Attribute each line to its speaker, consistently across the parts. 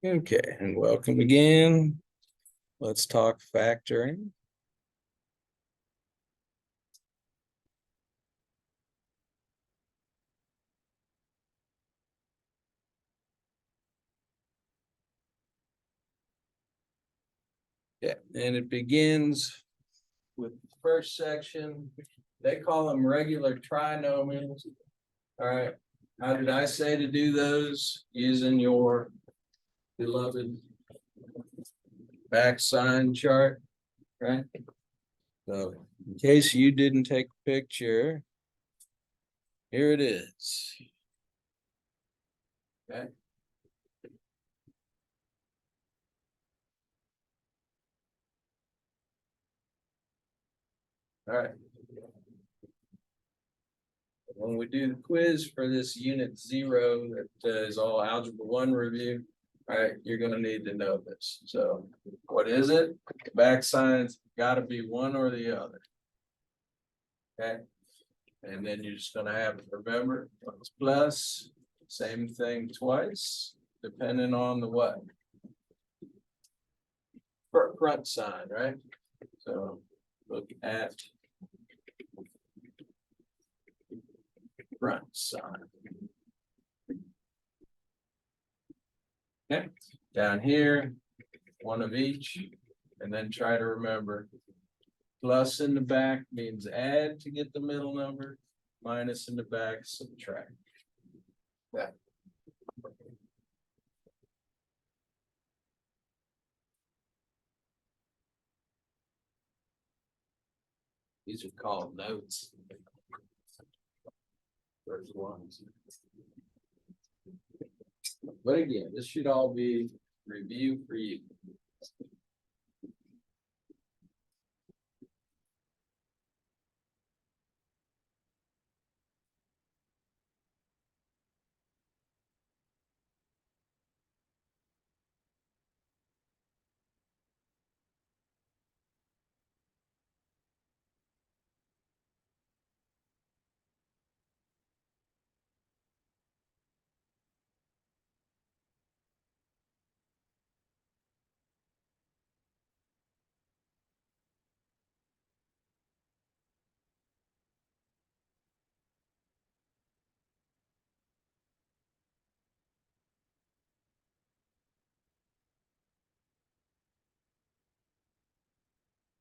Speaker 1: Okay, and welcome again. Let's talk factoring. Yeah, and it begins with the first section. They call them regular trinomials. All right, how did I say to do those? Using your beloved back sign chart, right? So in case you didn't take a picture, here it is. Okay. All right. When we do the quiz for this unit 0, that is all algebra 1 review, all right, you're gonna need to know this. So what is it? Back signs gotta be one or the other. Okay, and then you're just gonna have to remember it's plus, same thing twice, depending on the what? Front sign, right? So look at front sign. Okay, down here, one of each, and then try to remember plus in the back means add to get the middle number, minus in the back, subtract. Yeah. These are called notes. First ones. But again, this should all be review for you.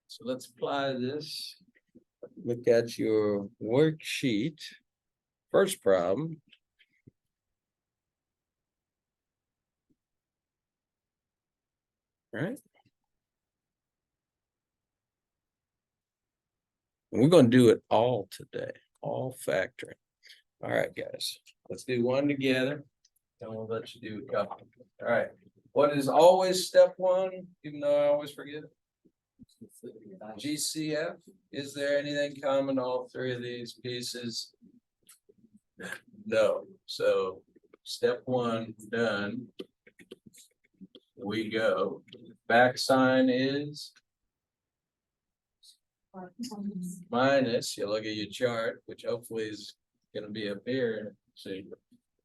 Speaker 1: So let's apply this. Look at your worksheet. First problem. All right. And we're going to do it all today, all factoring. All right, guys, let's do one together. And we'll let you do a couple. All right. What is always step 1, even though I always forget it? GCF. Is there anything common to all 3 of these pieces? No. So step 1 done. We go. Back sign is minus. You look at your chart, which hopefully is going to be up here. So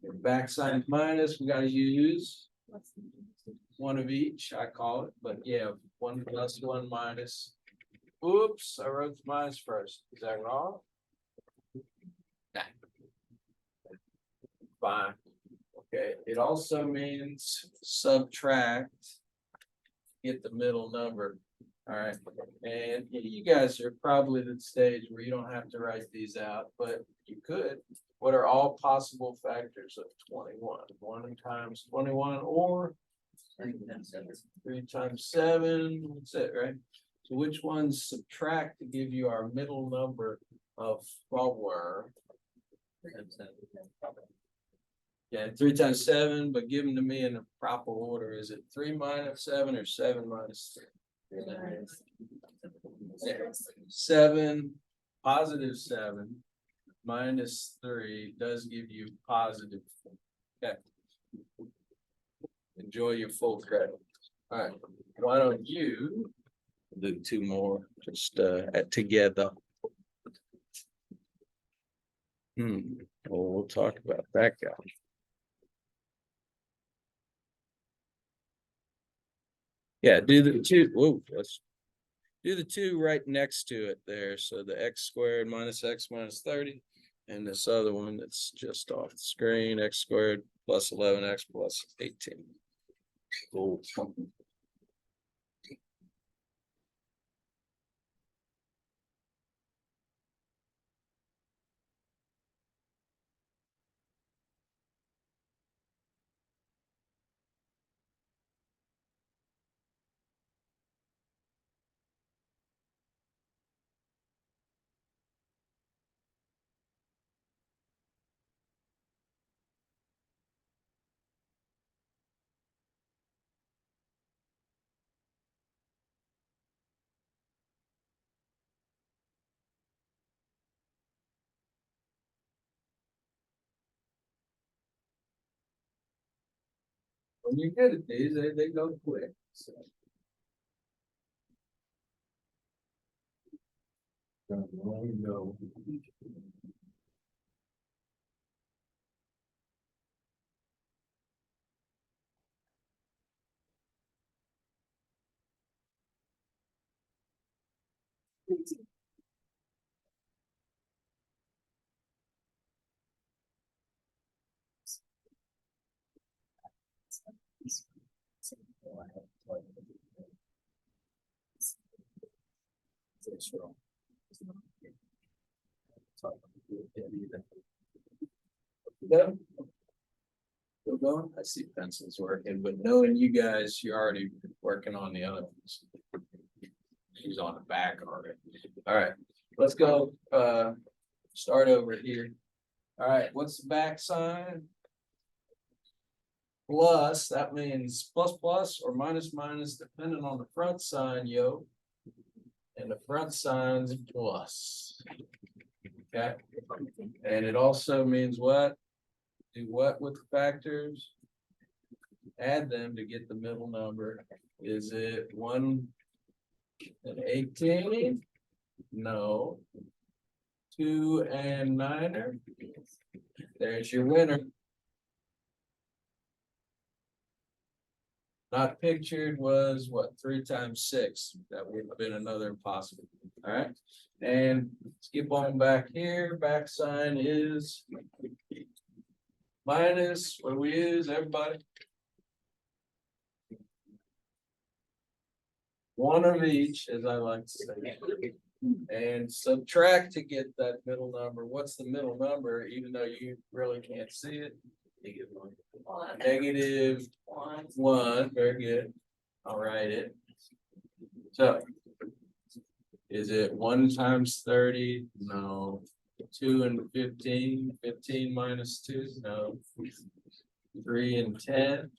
Speaker 1: your back sign is minus. We got to use one of each. I call it, but yeah, 1 plus 1 minus. Oops, I wrote the minus first. Is that wrong? Nah. Fine. Okay, it also means subtract, get the middle number. All right, and you guys are probably at the stage where you don't have to write these out, but you could. What are all possible factors of 21? 1 times 21 or 3 times 7, that's it, right? So which ones subtract to give you our middle number of 4? Yeah, 3 times 7, but give them to me in the proper order. Is it 3 minus 7 or 7 minus 3? 7, positive 7 minus 3 does give you positive. Okay. Enjoy your full credit. All right. Why don't you do 2 more just together? Well, we'll talk about that guy. Yeah, do the two, whoa, let's do the two right next to it there. So the x squared minus x minus 30. And this other one that's just off the screen, x squared plus 11x plus 18. Cool. When you're good at these, they go quick. So. No. Yeah. Still going? I see pencils working, but knowing you guys, you're already working on the other ones. She's on the back already. All right, let's go, start over here. All right, what's the back sign? Plus, that means plus plus or minus minus, depending on the front sign, yo. And the front sign's plus. Okay, and it also means what? Do what with the factors? Add them to get the middle number. Is it 1 and 18? No. 2 and 9. There's your winner. Not pictured was what, 3 times 6? That would have been another impossible. All right. And skip on back here. Back sign is minus. What do we use, everybody? One of each, as I like to say. And subtract to get that middle number. What's the middle number, even though you really can't see it? Negative 1. Very good. I'll write it. So is it 1 times 30? No. 2 and 15. 15 minus 2? No. 3 and 10?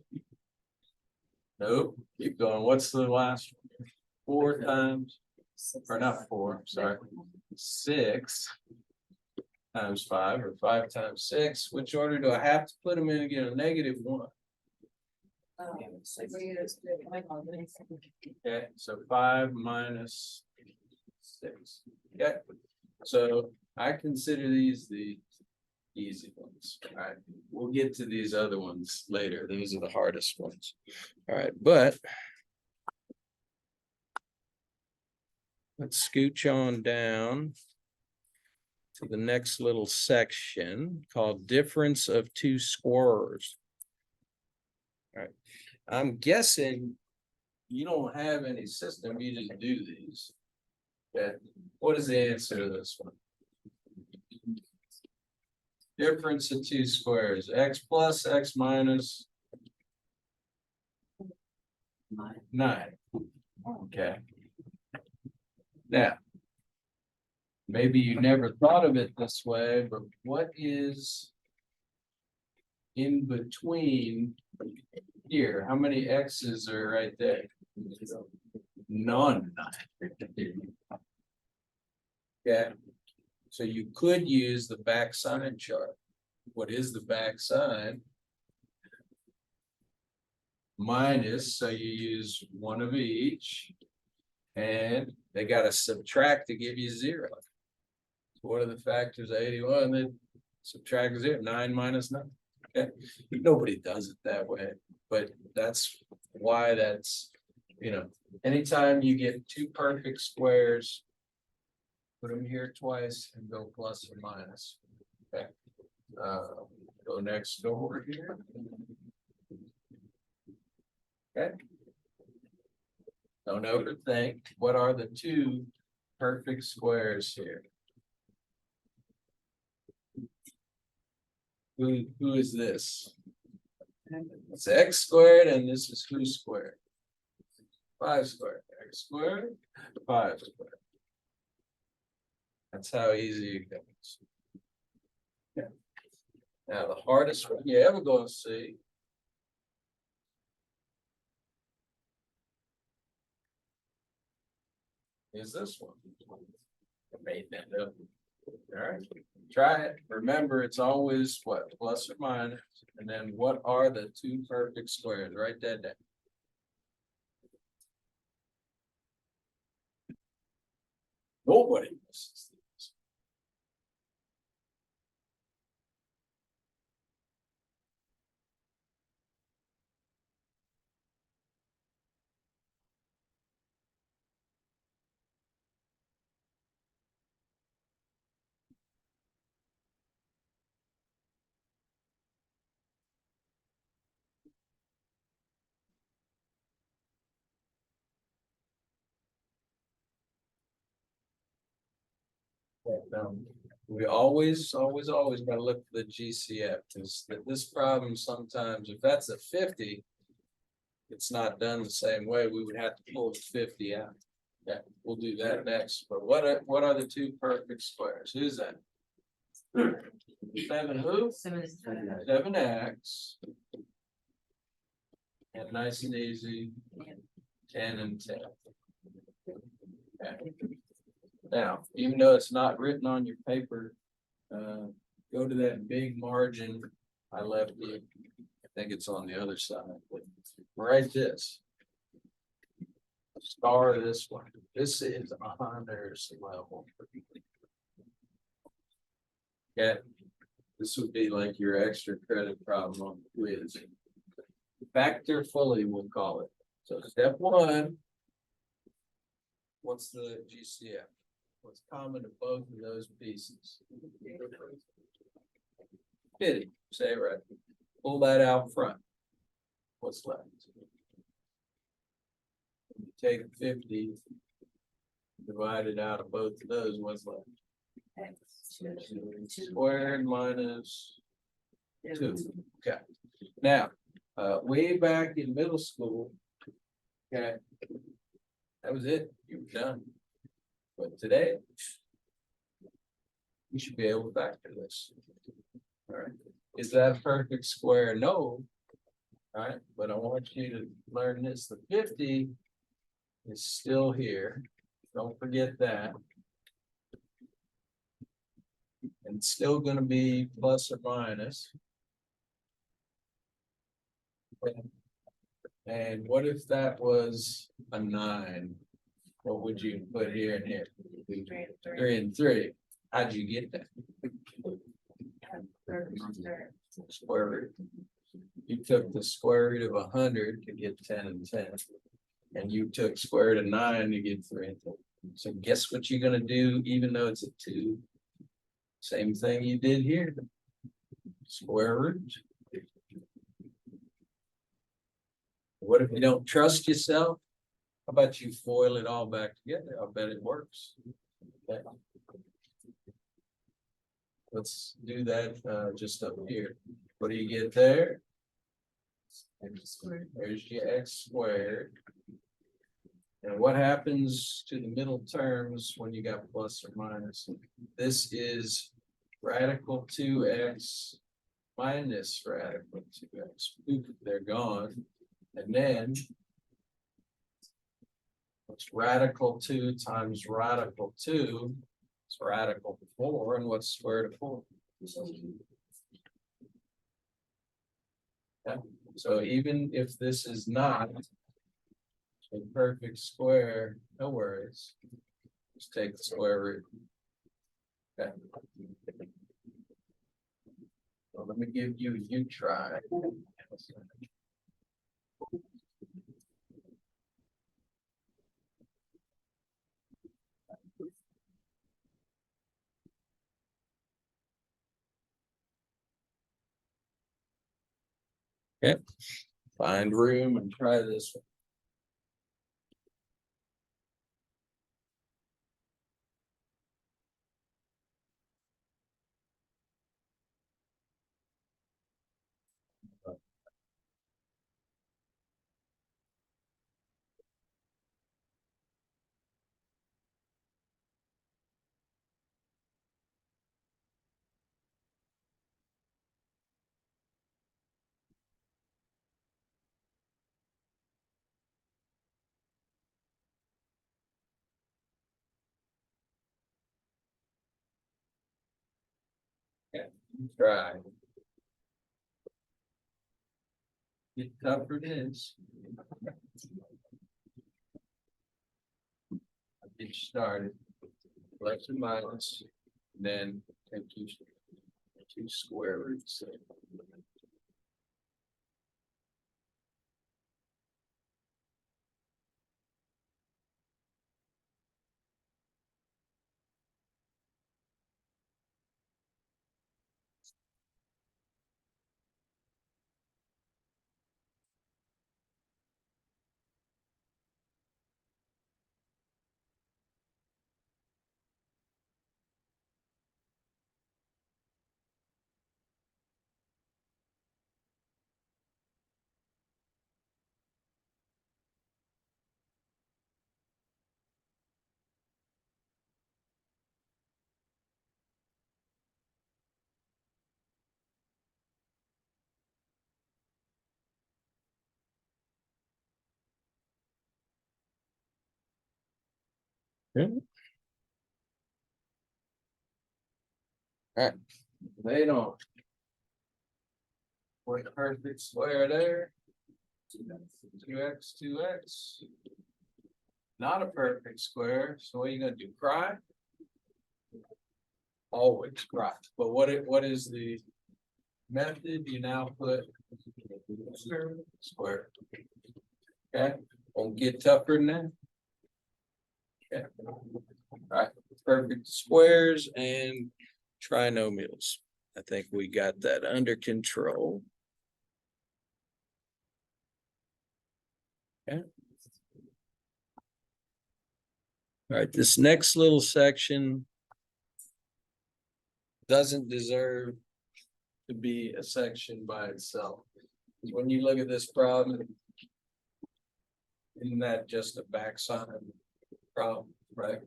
Speaker 1: Nope. Keep going. What's the last one? 4 times, or not 4, sorry. 6 times 5, or 5 times 6. Which order do I have to put them in again? A negative 1. Okay, so 5 minus 6. Okay, so I consider these the easy ones. All right, we'll get to these other ones later. These are the hardest ones. All right, but let's scooch on down to the next little section called difference of two squares. All right, I'm guessing you don't have any system, you just do these. Okay, what is the answer to this one? Difference of two squares, x plus, x minus 9. Okay. Now, maybe you never thought of it this way, but what is in between here? How many x's are right there? None. Okay, so you could use the backside chart. What is the backside? Minus, so you use one of each. And they got to subtract to give you 0. What are the factors of 81? Then subtract 0, 9 minus 9. Okay, nobody does it that way, but that's why that's you know, anytime you get two perfect squares. Put them here twice and go plus or minus. Okay. Go next door here. Okay. Don't overthink. What are the two perfect squares here? Who is this? It's x squared, and this is who squared? 5 squared. X squared, 5 squared. That's how easy it goes. Yeah. Now the hardest one you ever gonna see. Is this one. I made that up. All right, try it. Remember, it's always what, plus or minus, and then what are the two perfect squares? Write that down. Nobody misses these. We always gotta look for the GCF, because this problem sometimes, if that's a 50. It's not done the same way, we would have to pull the 50 out. Yeah, we'll do that next, but what are the two perfect squares? Who's that? 7 who? 7x. And nice and easy. 10 and 10. Okay. Now, even though it's not written on your paper, go to that big margin I left you. I think it's on the other side. Write this. Star this one. This is honors level. Okay. This would be like your extra credit problem on the quiz. Factor fully, we'll call it. So step 1. What's the GCF? What's common to both of those pieces? 50. Say it right. Pull that out front. What's left? Take 50. Divide it out of both of those. What's left? Squared minus 2. Okay. Now, way back in middle school, okay, that was it. You were done. But today, you should be able to factor this. All right. Is that a perfect square? No. All right. But I want you to learn this. The 50 is still here. Don't forget that. And it's still going to be plus or minus. And what if that was a 9? What would you put here and here? 3 and 3. How'd you get that? Square root. You took the square root of 100 to get 10 and 10. And you took square root of 9 to get 3 and 3. So guess what you're gonna do, even though it's a 2? Same thing you did here. Square root. What if you don't trust yourself? How about you foil it all back together? I bet it works. Okay. Let's do that just up here. What do you get there? There's your x squared. And what happens to the middle terms when you got plus or minus? This is radical 2x minus radical 2x. Oops, they're gone. And then what's radical 2 times radical 2? It's radical 4. And what's square root of 4? Yeah. So even if this is not a perfect square, no worries. Just take the square root. Okay. Well, let me give you try. Okay, find room and try this one. Okay, try. Get tougher it is. I'll get you started. Plus or minus, then take two square roots. All right, they don't. What perfect square there? Two X, two X. Not a perfect square, so what are you gonna do, cry? Always cry, but what is the method? You now put square. Okay, won't get tougher than that. Okay. Alright, perfect squares and trinomials. I think we got that under control. Okay. All right, this next little section doesn't deserve to be a section by itself. When you look at this problem, isn't that just a backside problem, right?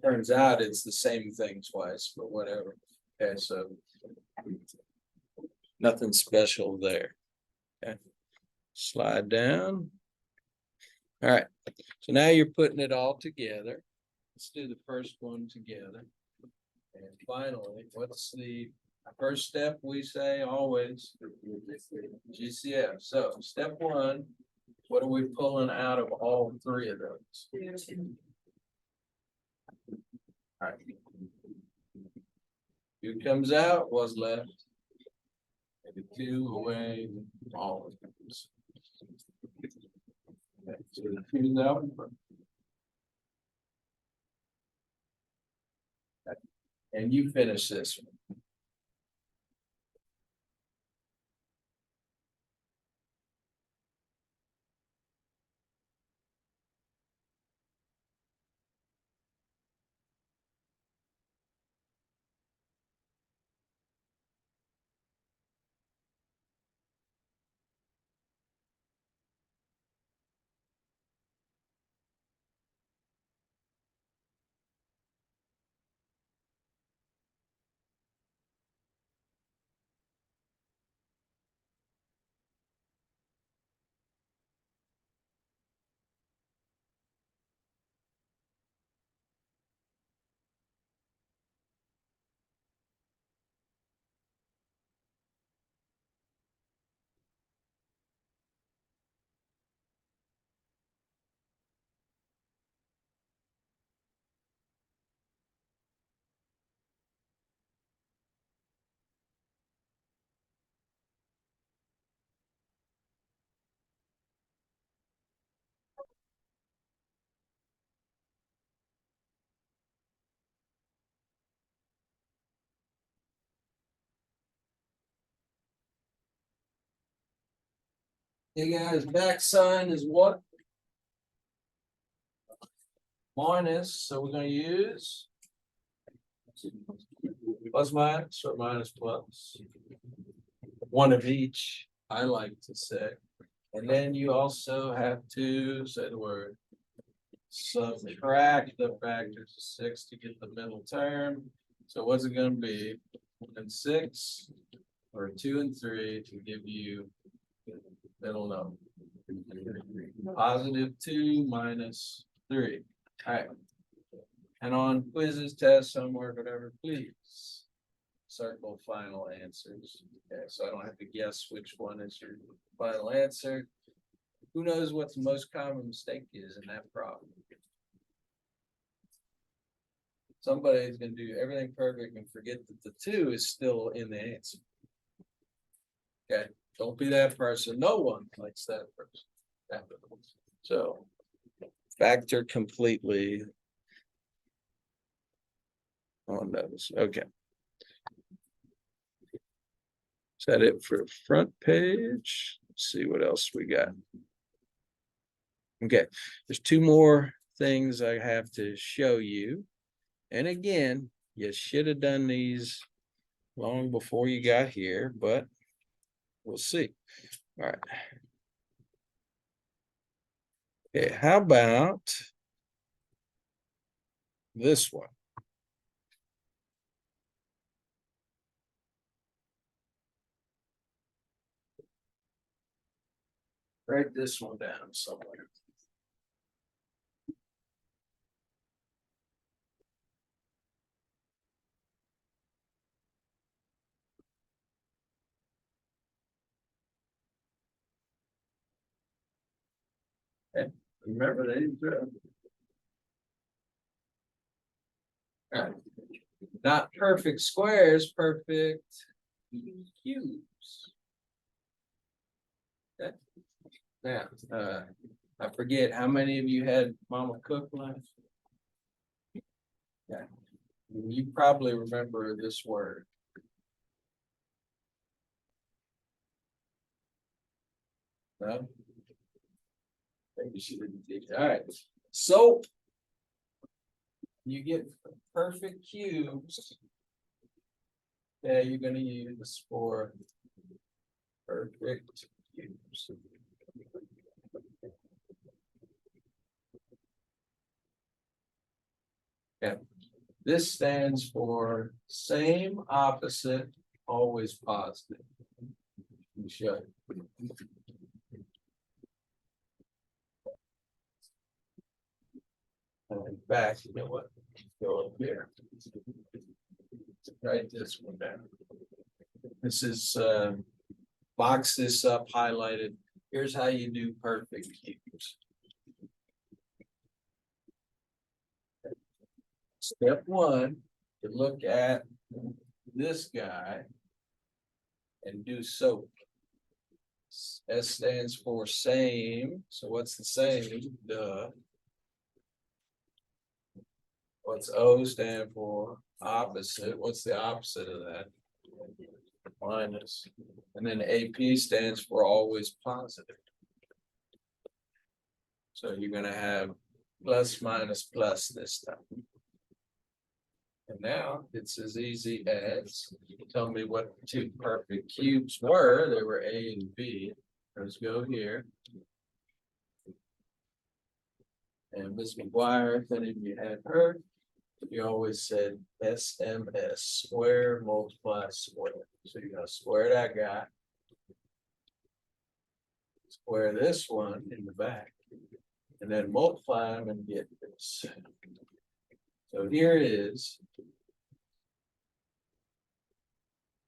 Speaker 1: Turns out it's the same thing twice, but whatever. Okay, so nothing special there. Okay, slide down. All right, so now you're putting it all together. Let's do the first one together. And finally, what's the first step we say always? GCF. So step one, what are we pulling out of all three of those? All right. Two comes out, what's left? Maybe two away, all of those. Okay, so the two's out. And you finish this one. Hey guys, back sign is what? Minus, so we're gonna use plus minus or minus plus. One of each, I like to say. And then you also have to say the word. Subtract the factors of 6 to get the middle term. So what's it gonna be? 1 and 6 or 2 and 3 to give you middle number. Positive 2 minus 3. All right. And on quizzes, tests, homework, whatever, please circle final answers. Okay, so I don't have to guess which one is your final answer. Who knows what the most common mistake is in that problem? Somebody's gonna do everything perfect and forget that the 2 is still in the answer. Okay, don't be that person. No one likes that person. So factor completely on those. Okay. Is that it for front page? Let's see what else we got. Okay, there's 2 more things I have to show you. And again, you should have done these long before you got here, but we'll see. All right. Okay, how about this one? Write this one down somewhere. Okay, remember these? Not perfect squares, perfect cubes. Okay. Now, I forget how many of you had Mama Cook lunch. Yeah, you probably remember this word. No? Maybe she didn't teach. All right, so you get perfect cubes. Yeah, you're gonna use for perfect cubes. Yeah, this stands for same, opposite, always positive. You should. And back, you know what? Go up here. Write this one down. This is box this up, highlighted. Here's how you do perfect cubes. Step 1, you look at this guy and do SOAP. S stands for same. So what's the same? Duh. What's O stand for? Opposite. What's the opposite of that? Minus. And then AP stands for always positive. So you're gonna have plus, minus, plus this time. And now it's as easy as tell me what 2 perfect cubes were. They were A and B. Let's go here. And Miss McGuire, if any of you had her, you always said SMS, square multiply square. So you're gonna square that guy. Square this one in the back. And then multiply them and get this. So here is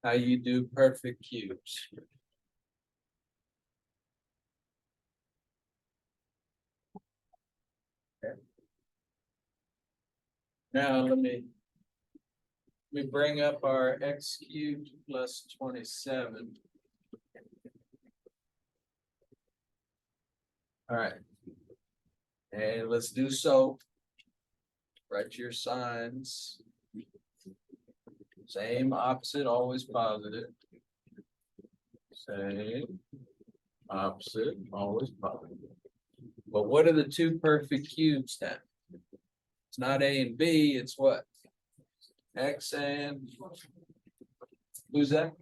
Speaker 1: how you do perfect cubes. Okay. Now let me bring up our x cubed plus 27. All right. And let's do so. Write your signs. Same, opposite, always positive. Same, Opposite, always positive. But what are the two perfect cubes then? It's not A and B, it's what? X and who's that?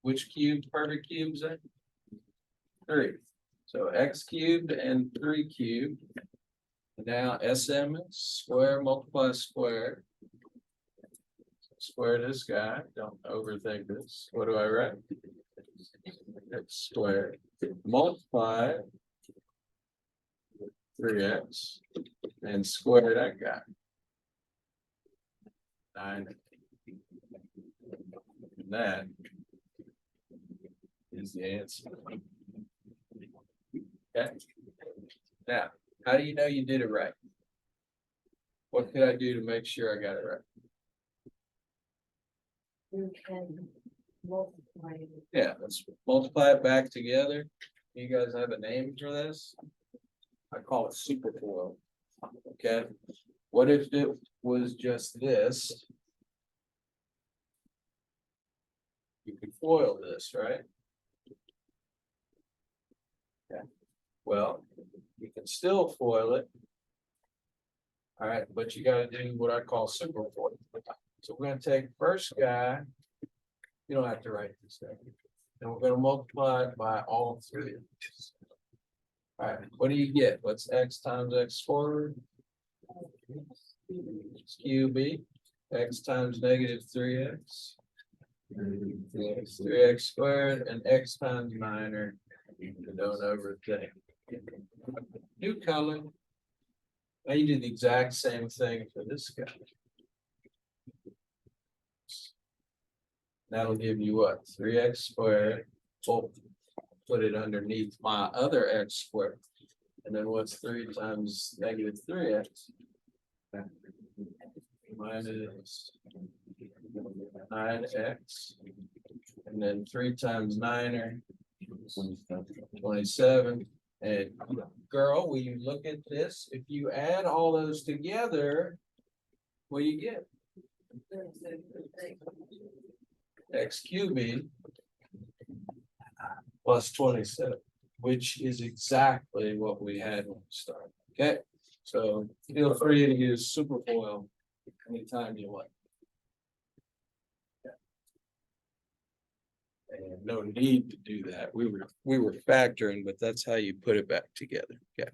Speaker 1: Which cube, perfect cubes that? 3. So x cubed and 3 cubed. Now SM is square multiply square. Square this guy, don't overthink this. What do I write? X squared multiply 3x and square that guy. 9. And that is the answer. Okay. Now, how do you know you did it right? What could I do to make sure I got it right?
Speaker 2: You can multiply it.
Speaker 1: Yeah, let's multiply it back together. You guys have a name for this? I call it superfoil. Okay, what if it was just this? You could foil this, right? Yeah. Well, you can still foil it. All right, but you gotta do what I call superfoil. So we're gonna take first guy. You don't have to write this down. And we're gonna multiply it by all 3. All right, what do you get? What's x times x forward? It's QB, x times negative 3x. 3x squared and x times 9, or don't overthink. New color. Now you do the exact same thing for this guy. That'll give you what? 3x squared. We'll put it underneath my other x squared. And then what's 3 times negative 3x? Minus 9x. And then 3 times 9 are 27. And girl, will you look at this? If you add all those together, what do you get? X cubed plus 27, which is exactly what we had when we started. Okay, so feel free to use superfoil anytime you want. And no need to do that. We were factoring, but that's how you put it back together. Okay.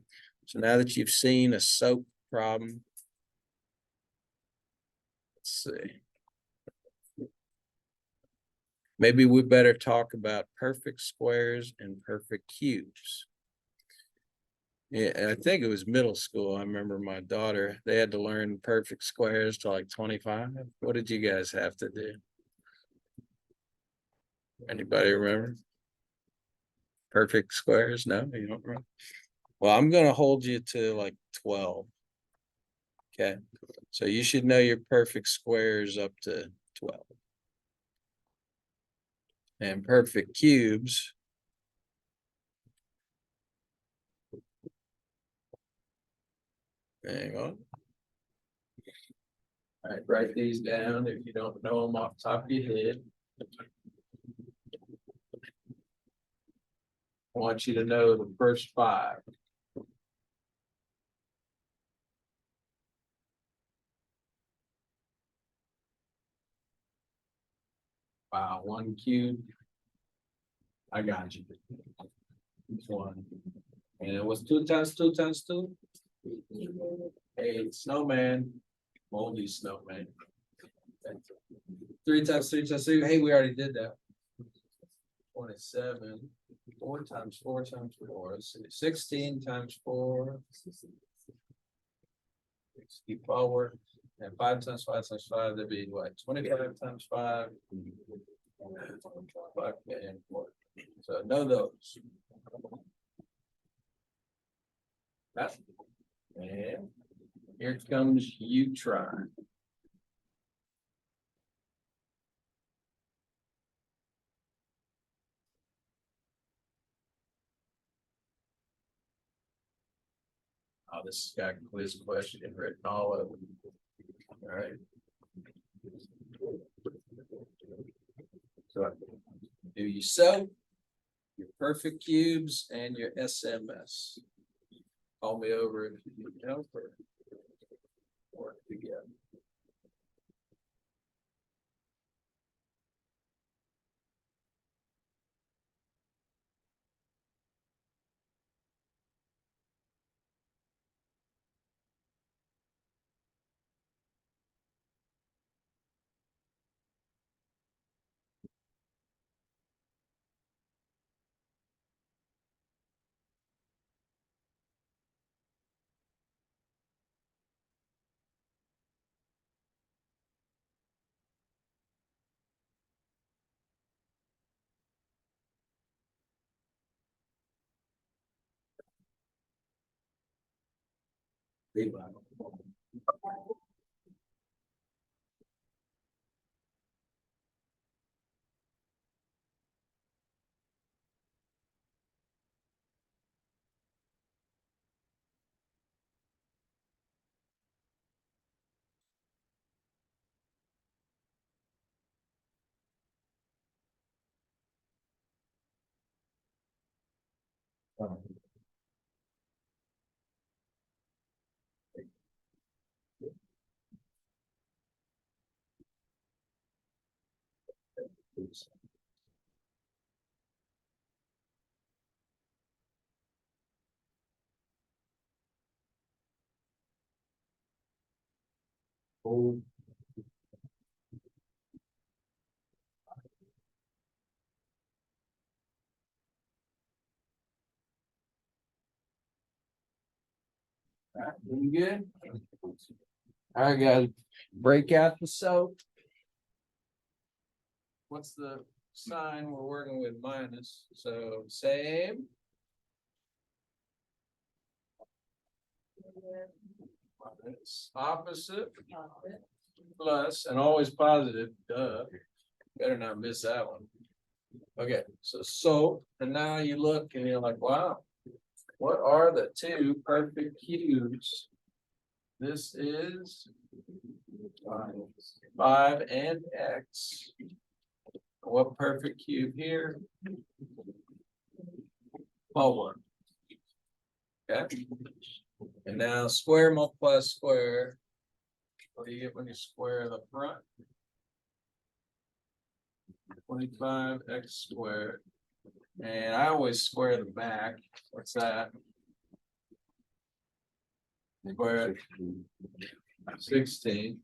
Speaker 1: So now that you've seen a SOAP problem, let's see. Maybe we better talk about perfect squares and perfect cubes. Yeah, I think it was middle school. I remember my daughter, they had to learn perfect squares to like 25. What did you guys have to do? Anybody remember? Perfect squares? No, you don't remember? Well, I'm gonna hold you to like 12. Okay, so you should know your perfect squares up to 12. And perfect cubes. Hang on. All right, write these down if you don't know them off the top of your head. I want you to know the first 5. Wow, 1 cube. I got you. 1. And it was 2 times 2 times 2. A snowman, moldy snowman. 3 times 3 times 3. Hey, we already did that. 27. 4 times 4 times 4. 16 times 4. 64. And 5 times 5 times 5. That'd be what? 25 times 5. 5 and 4. So know those. That's, and here comes you try. Oh, this has got quiz question written all over. All right. So Do your soap, your perfect cubes, and your SMS. Call me over if you need help or work together. Oh. All right, doing good? All right, guys, break out the soap. What's the sign we're working with? Minus, so same. Minus, opposite, plus, and always positive, duh. Better not miss that one. Okay, so soap, and now you look and you're like, wow, what are the two perfect cubes? This is 5 and X. What perfect cube here? 1. Okay. And now square multiply square. What do you get when you square the front? 25x squared. And I always square the back. What's that? Square 16.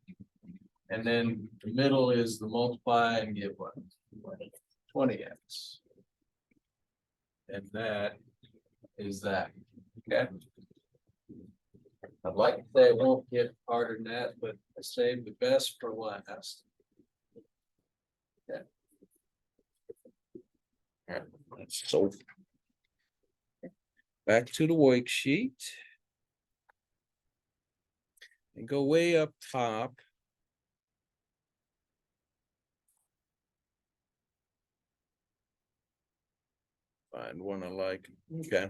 Speaker 1: And then the middle is the multiply and get what? 20x. And that is that. Okay. I'd like to say it won't get harder than that, but I saved the best for last. Okay. All right, so back to the worksheet. And go way up top. Find one I like. Okay.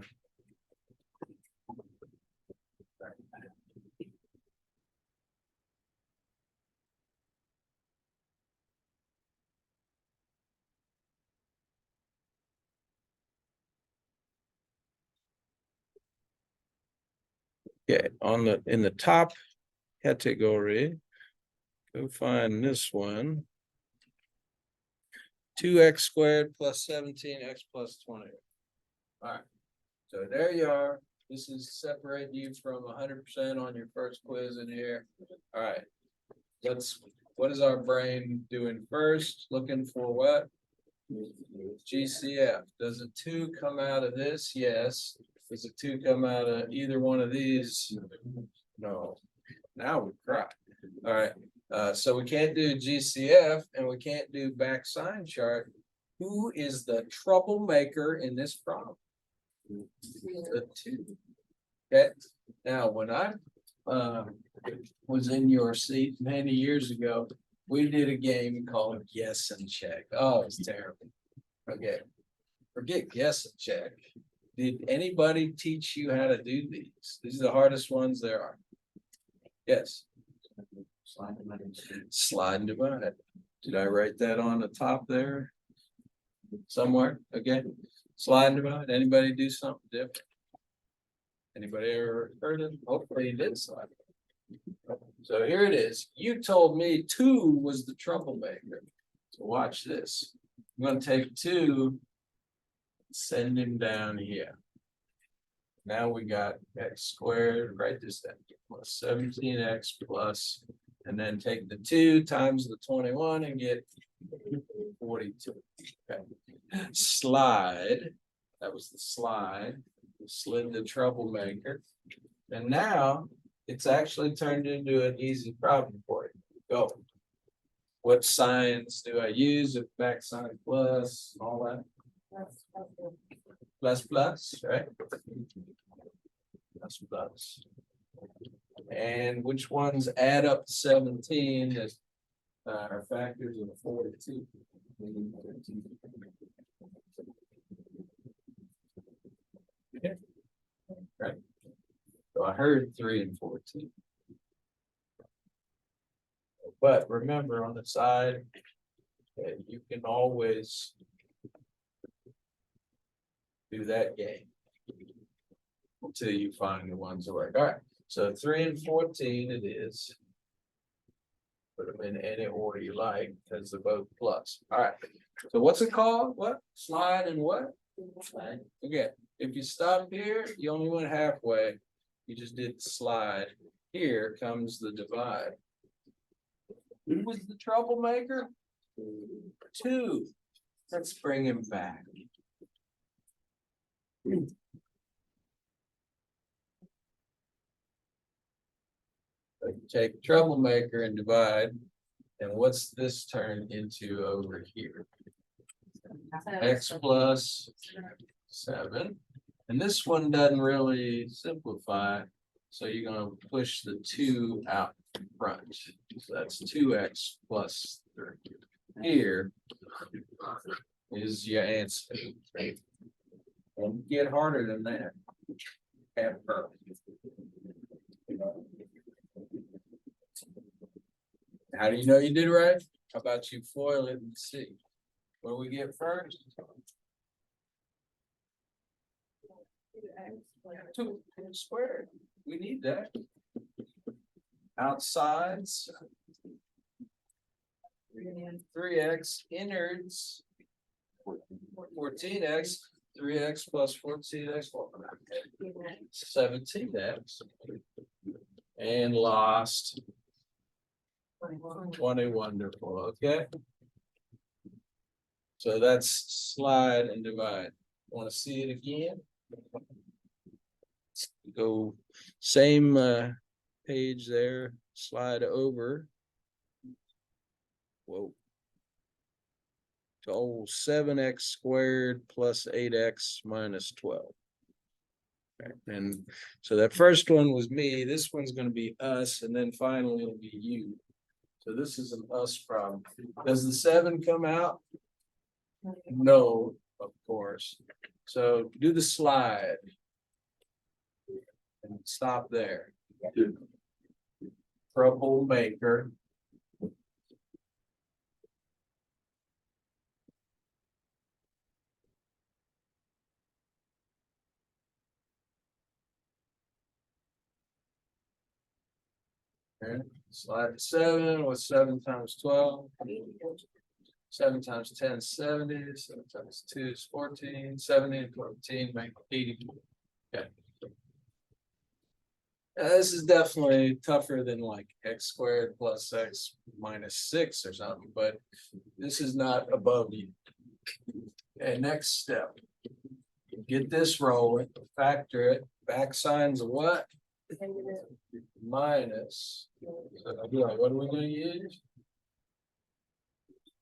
Speaker 1: Okay, on the in the top category, go find this one. 2x squared plus 17x plus 20. All right, so there you are. This is separating you from 100% on your first quiz in here. All right, what is our brain doing first? Looking for what? GCF. Does a 2 come out of this? Yes. Does a 2 come out of either one of these? No. Now we cry. All right. So we can't do GCF and we can't do back sign chart. Who is the troublemaker in this problem? The 2. Okay. Now, when I was in your seat many years ago, we did a game called Guess and Check. Oh, it's terrible. Okay. Forget guess and check. Did anybody teach you how to do these? These are the hardest ones there are. Yes. Slide and divide. Did I write that on the top there? somewhere, okay? Slide and divide, anybody do something different? Anybody ever heard of, hopefully you did slide. So here it is, you told me two was the troublemaker, so watch this. I'm gonna take two, send him down here. Now we got x squared, write this down, plus 17x plus, and then take the 2 times the 21 and get 42. Okay. Slide, that was the slide, slid the troublemaker. And now it's actually turned into an easy problem for you. Go. What signs do I use? If back sign plus, all that? Plus, plus, right? Plus, plus. And which ones add up to 17 as are factors of 42? Okay. Right. So I heard 3 and 14. But remember on the side, you can always do that game until you find the ones that work. All right, so 3 and 14 it is. Put them in any order you like because they're both plus. All right, so what's it called? What? Slide and what? Slide. Okay, if you stop here, you only went halfway. You just did the slide. Here comes the divide. Who was the troublemaker? 2. Let's bring him back. Take troublemaker and divide. And what's this turn into over here? X plus 7. And this one doesn't really simplify. So you're going to push the 2 out front. So that's 2x plus 3. Here is your answer. Don't get harder than that. Have perfect. How do you know you did right? How about you FOIL it and see? What do we get first? 2 squared. We need that. Outsides. 3x innards. 14x. 3x plus 14x. 17x. And lost 20. Wonderful. Okay. So that's slide and divide. Want to see it again? Go same page there, slide over. Whoa. To 7x squared plus 8x minus 12. Okay. And so that first one was me, this one's going to be us, and then finally it'll be you. So this is an us problem. Does the 7 come out? No, of course. So do the slide. And stop there. Troublemaker. Okay. Slide to 7. What's 7 times 12? 7 times 10 is 70. 7 times 2 is 14. 70 and 14 make 80. Okay. This is definitely tougher than like x squared plus x minus 6 or something, but this is not above you. Okay, next step. Get this rolling, factor it, back signs of what? Minus. So what are we going to use?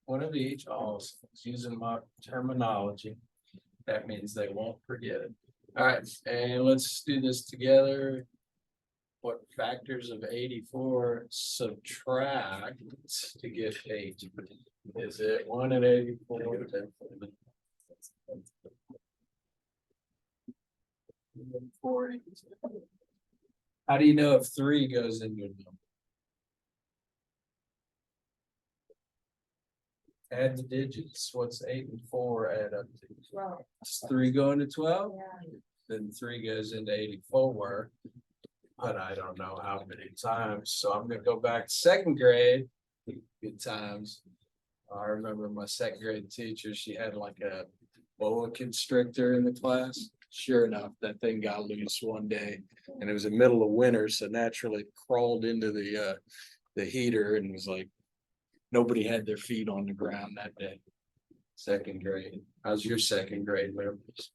Speaker 1: One of each, also using my terminology. That means they won't forget it. All right, and let's do this together. What factors of 84 subtract to get 8? Is it 1 and 84? How do you know if 3 goes into a number? Add the digits. What's 8 and 4 add up to?
Speaker 2: Well,
Speaker 1: Is 3 going to 12?
Speaker 2: yeah,
Speaker 1: Then 3 goes into 84. But I don't know how many times, so I'm gonna go back to second grade. Good times. I remember my second grade teacher, she had like a boa constrictor in the class. Sure enough, that thing got loose one day and it was the middle of winter, so naturally it crawled into the heater and was like. Nobody had their feet on the ground that day. Second grade. How's your second grade memories?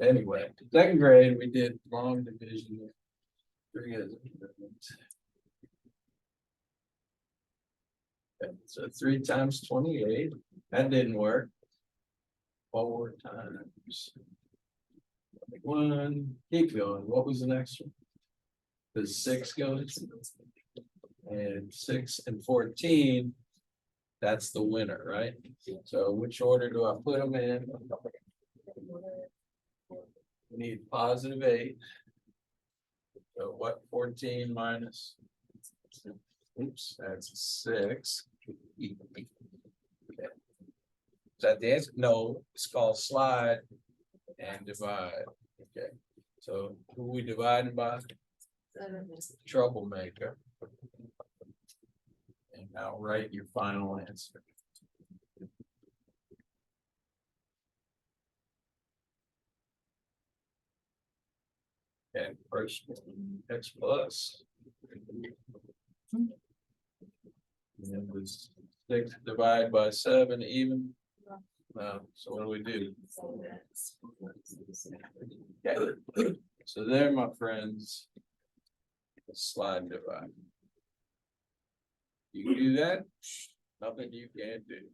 Speaker 1: Anyway, second grade, we did long division. So 3 times 28, that didn't work. 4 times. 1, keep going, what was the next one? The 6 goes. And 6 and 14. That's the winner, right? So which order do I put them in? We need +8. So what 14 minus? Oops, that's 6. Okay. Is that the answer? No, it's called slide and divide. Okay, so who we dividing by? Troublemaker. And now write your final answer. And first one, X plus. And this 6 divided by 7 even. So what do we do? Okay. So there, my friends. Slide and divide. You can do that, nothing you can't do.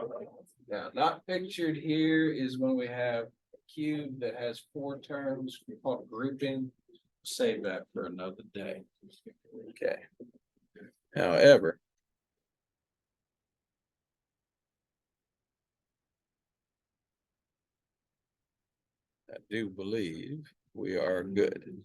Speaker 1: Okay. Now, not pictured here is when we have a cube that has 4 terms, we call it grouping. Save that for another day. Okay. However. I do believe we are good.